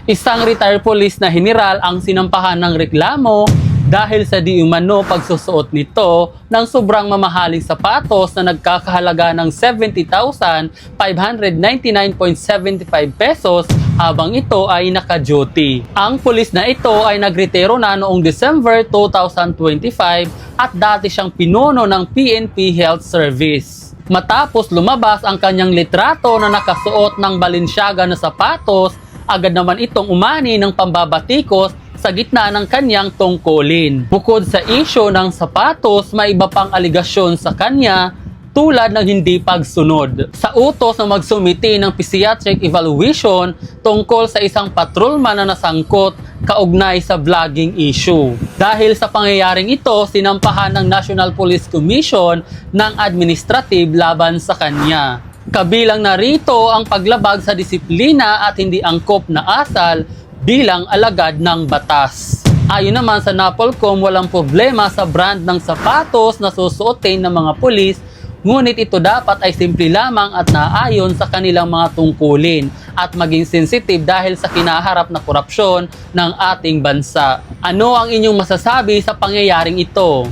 Isang retired police na general ang sinampahan ng reklamo dahil sa di umano pagsusuot nito ng sobrang mamahaling sapatos na nagkakahalaga ng 70,599.75 pesos habang ito ay naka-duty. Ang pulis na ito ay nagretiro na noong December 2025 at dati siyang pinuno ng PNP Health Service. Matapos lumabas ang kanyang litrato na nakasuot ng Balenciaga na sapatos, agad naman itong umani ng pambabatikos sa gitna ng kanyang tungkulin. Bukod sa isyo ng sapatos, may iba pang aligasyon sa kanya tulad ng hindi pagsunod sa utos na magsumiti ng psychiatric evaluation tungkol sa isang patrolman na nasangkot kaugnay sa vlogging issue. Dahil sa pangyayaring ito, sinampahan ng National Police Commission ng administrative laban sa kanya. Kabilang narito ang paglabag sa disiplina at hindi angkop na asal bilang alagad ng batas. Ayon naman sa NAPOLCOM, walang problema sa brand ng sapatos na susuotin ng mga pulis, ngunit ito dapat ay simple lamang at naayon sa kanilang mga tungkulin at maging sensitive dahil sa kinaharap na korupsyon ng ating bansa. Ano ang inyong masasabi sa pangyayaring ito?